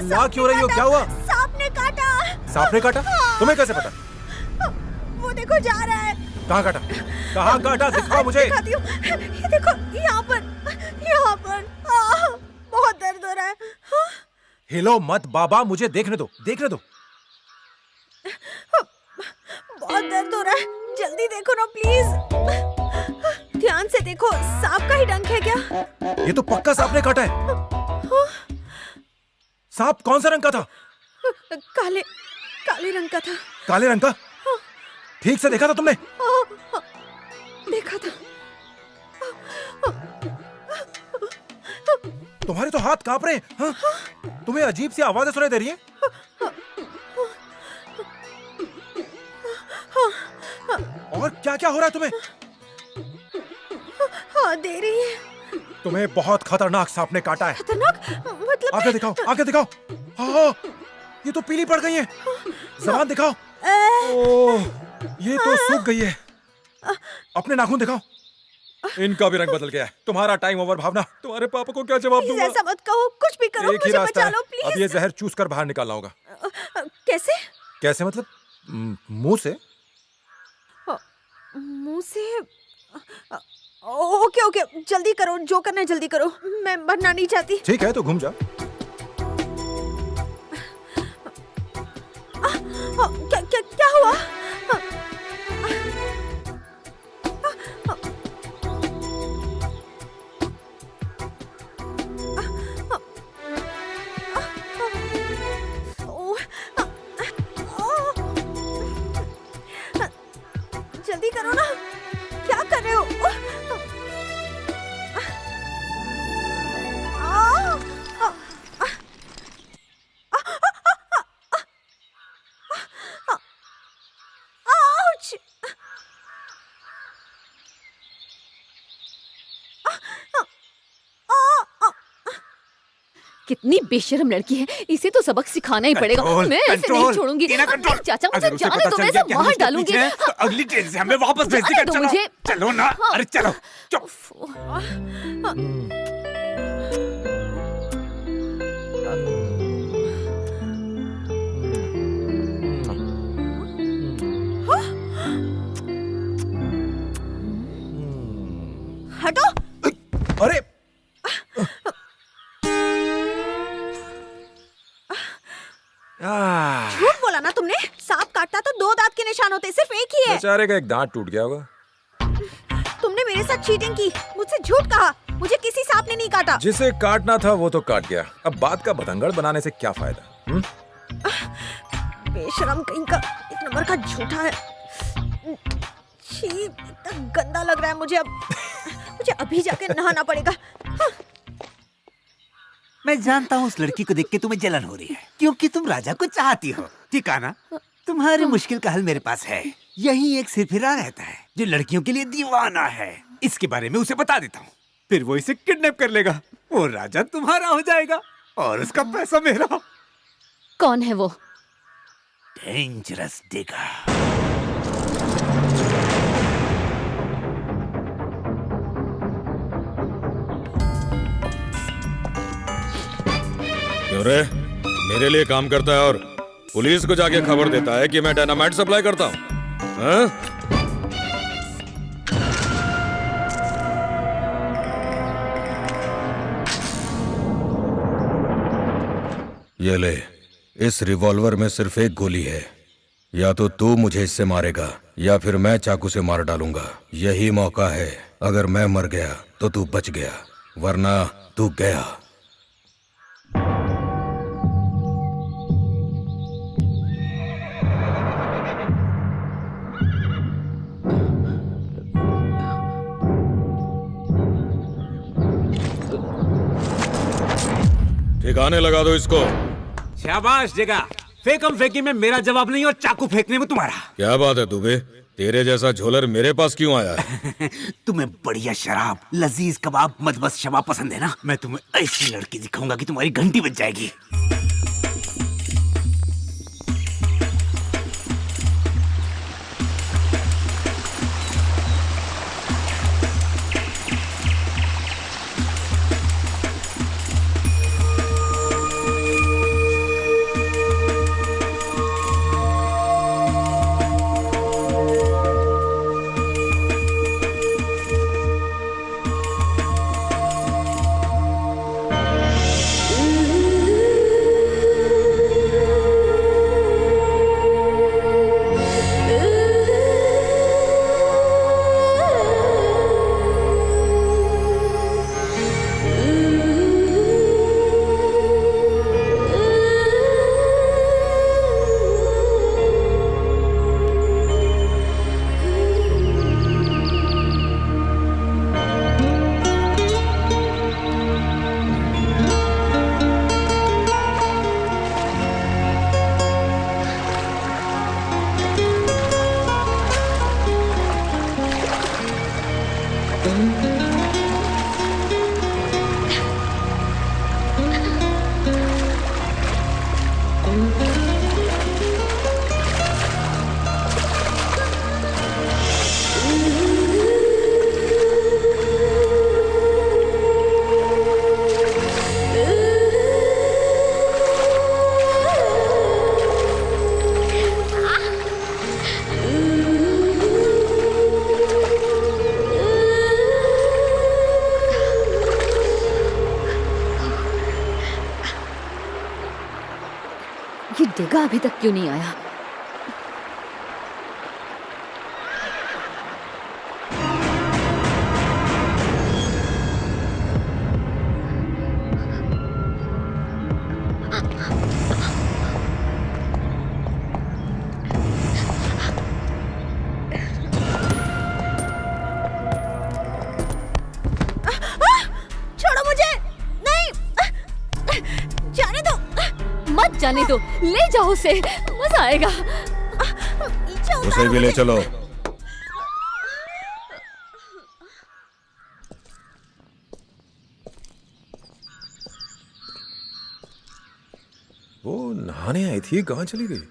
चिल्ला क्यों रही हो? क्या हुआ? सांप ने काटा। सांप ने काटा? तुम्हें कैसे पता? वो देखो जा रहा है। कहाँ काटा? कहाँ काटा? दिखाओ मुझे। दिखाती हूँ। ये देखो यहाँ पर। बहुत दर्द हो रहा है। हिलो मत बाबा, मुझे देखने दो, देखने दो। बहुत दर्द हो रहा है, जल्दी देखो ना प्लीज। ध्यान से देखो, सांप का ही डंक है क्या? ये तो पक्का सांप ने काटा है। सांप कौन सा रंग का था? काले रंग का था। काले रंग का? ठीक से देखा था तुमने? देखा था। तुम्हारे तो हाथ कांप रहे हैं। हाँ? तुम्हें अजीब सी आवाजें सुनाई दे रही हैं? और क्या क्या हो रहा है तुम्हें? हाँ, दे रही है। तुम्हें बहुत खतरनाक सांप ने काटा है। खतरनाक मतलब? आगे दिखाओ, आगे दिखाओ। हाँ, ये तो पीली पड़ गई है। जबान दिखाओ। ओह, ये तो सूख गई है। अपने नाखून दिखाओ। इनका भी रंग बदल गया है। तुम्हारा टाइम ओवर भावना। तुम्हारे पापा को क्या जवाब दूंगा? ऐसा मत कहो, कुछ भी करो, एक ही मुझे रास्ता बचा है। लो प्लीज। अब ये जहर चूस कर बाहर निकालना होगा। कैसे? कैसे मतलब? मुंह से? मुंह से? ओके ओके, जल्दी करो, जो करना है जल्दी करो। मैं मरना नहीं चाहती। ठीक है, तो घूम जा। क्या हुआ? जल्दी करो ना, क्या कर रहे हो? कितनी बेशर्म लड़की है, इसे तो सबक सिखाना ही पड़ेगा। मैं ऐसे नहीं छोड़ूंगी। चाचा मुझे जाने दो, मैं इसे बाहर डालूंगी। तो अगली ट्रेन से हमें वापस भेज देगा। चलो मुझे। चलो ना, अरे चलो। हटो। अरे झूठ बोला ना तुमने। सांप काटता तो 2 दांत के निशान होते, सिर्फ एक ही है। बेचारे का एक दांत टूट गया होगा। तुमने मेरे साथ चीटिंग की, मुझसे झूठ कहा। मुझे किसी सांप ने नहीं काटा। जिसे काटना था वो तो काट गया। अब बात का बतंगड़ बनाने से क्या फायदा? बेशरम कहीं का, एक नंबर का झूठा है। छी, इतना गंदा लग रहा है मुझे। अब मुझे अभी जाके नहाना पड़ेगा। मैं जानता हूँ उस लड़की को देख के तुम्हें जलन हो रही है, क्योंकि तुम राजा को चाहती हो, ठीक है ना? तुम्हारी मुश्किल का हल मेरे पास है। यही एक सिरफिरा रहता है जो लड़कियों के लिए दीवाना है। इसके बारे में उसे बता देता हूँ, फिर वो इसे किडनैप कर लेगा। वो राजा तुम्हारा हो जाएगा और उसका पैसा मेरा। कौन है वो? Dangerous digger. क्यों रे? मेरे लिए काम करता है और पुलिस को जाके खबर देता है कि मैं डायनामाइट सप्लाई करता हूँ। हाँ? ये ले, इस रिवॉल्वर में सिर्फ एक गोली है। या तो तू मुझे इससे मारेगा या फिर मैं चाकू से मार डालूंगा। यही मौका है। अगर मैं मर गया तो तू बच गया, वरना तू गया। ठिकाने लगा दो इसको। शाबाश जगह। फेंकम फेंकी में मेरा जवाब नहीं और चाकू फेंकने में तुम्हारा। क्या बात है दुबे? तेरे जैसा झोलर मेरे पास क्यों आया है? तुम्हें बढ़िया शराब, लजीज कबाब, मदमस्त शबाब पसंद है ना? मैं तुम्हें ऐसी लड़की दिखाऊंगा कि तुम्हारी घंटी बज जाएगी। ये डेगा अभी तक क्यों नहीं आया? छोड़ो मुझे, नहीं, जाने दो। मत जाने दो, ले जाओ उसे, मजा आएगा। उसे भी ले चलो। वो नहाने आई थी, कहाँ चली गई?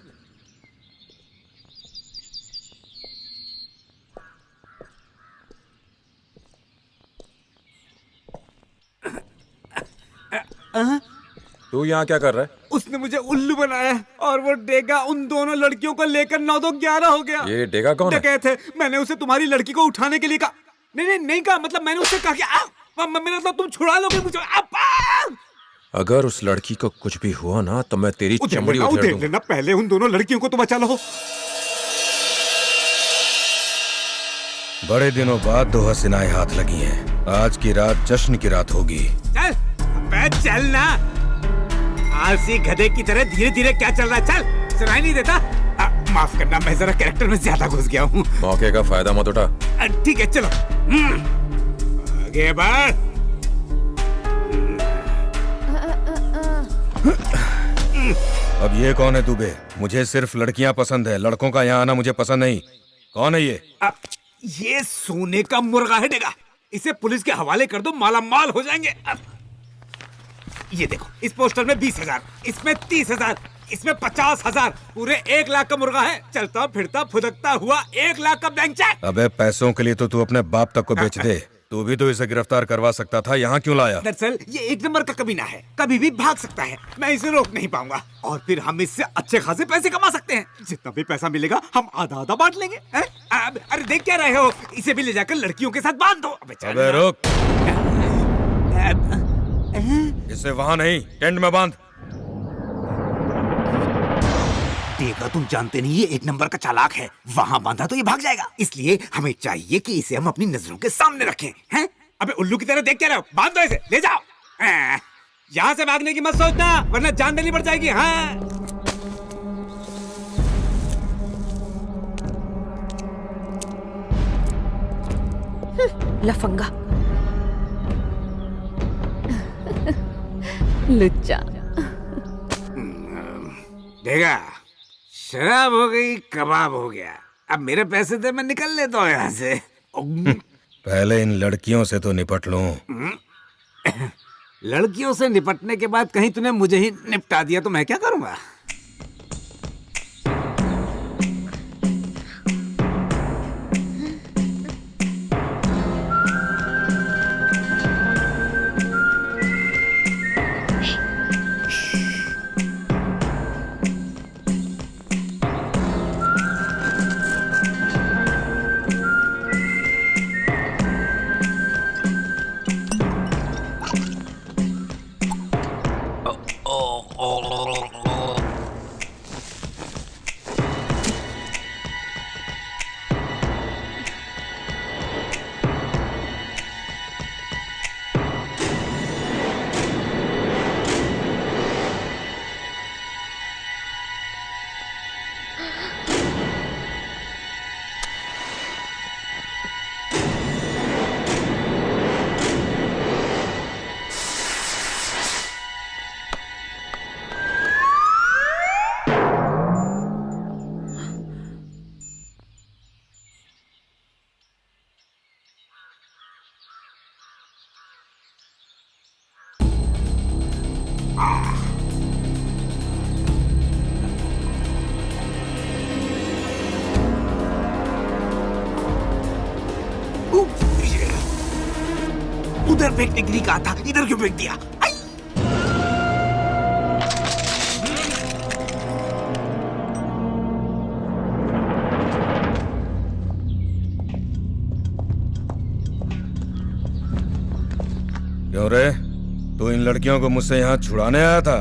तू यहाँ क्या कर रहा है? उसने मुझे उल्लू बनाया और वो डेगा उन दोनों लड़कियों को लेकर 9-11 हो गया। ये डेगा कौन है? डकैत है। मैंने उसे तुम्हारी लड़की को उठाने के लिए कहा। नहीं कहा, मतलब मैंने उससे कहा कि मैंने मतलब तुम छुड़ा लोगे मुझे। अगर उस लड़की को कुछ भी हुआ ना तो मैं तेरी चमड़ी उधेड़ दूंगा। लेना, पहले उन दोनों लड़कियों को तो बचा लो। बड़े दिनों बाद दो हसीनाएं हाथ लगी हैं। आज की रात जश्न की रात होगी। चल ना, आलसी गधे की तरह धीरे धीरे क्या चल रहा है? चल, सुनाई नहीं देता? माफ करना, मैं जरा कैरेक्टर में ज्यादा घुस गया हूँ। मौके का फायदा मत उठा। ठीक है, चलो आगे बढ़। अब ये कौन है दुबे? मुझे सिर्फ लड़कियां पसंद है, लड़कों का यहाँ आना मुझे पसंद नहीं। कौन है ये? ये सोने का मुर्गा है डेगा। इसे पुलिस के हवाले कर दो, माला माल हो जाएंगे। ये देखो, इस पोस्टर में 20,000, इसमें 30,000, इसमें 50,000, पूरे 1 लाख का मुर्गा है। चलता फिरता फुदकता हुआ 1 लाख का ब्लैंक चेक। अबे पैसों के लिए तो तू अपने बाप तक को बेच दे। तू भी तो इसे गिरफ्तार करवा सकता था, यहाँ क्यों लाया? दरअसल ये 1 नंबर का कमीना है, कभी भी भाग सकता है। मैं इसे रोक नहीं पाऊंगा और फिर हम इससे अच्छे खासे पैसे कमा सकते हैं। जितना भी पैसा मिलेगा हम आधा बांट लेंगे। अरे देख क्या रहे हो? इसे भी ले जाकर लड़कियों के साथ बांध दो। अबे रुक, इसे वहाँ नहीं, टेंट में बांध। डेगा, तुम जानते नहीं ये 1 नंबर का चालाक है। वहाँ बांधा तो ये भाग जाएगा, इसलिए हमें चाहिए कि इसे हम अपनी नजरों के सामने रखें। हैं? अबे उल्लू की तरह देख क्या रहे हो? बांध दो इसे, ले जाओ। यहाँ से भागने की मत सोचना, वरना जान देनी पड़ जाएगी। हाँ, लफंगा। लुच्चा। डेगा, शराब हो गई, कबाब हो गया। अब मेरे पैसे दे, मैं निकल लेता हूँ यहाँ से। पहले इन लड़कियों से तो निपट लूं। लड़कियों से निपटने के बाद कहीं तूने मुझे ही निपटा दिया तो मैं क्या करूँगा? उधर फेंकने के लिए कहा था, इधर क्यों फेंक दिया? आई! क्यों रे, तू इन लड़कियों को मुझसे यहाँ छुड़ाने आया था?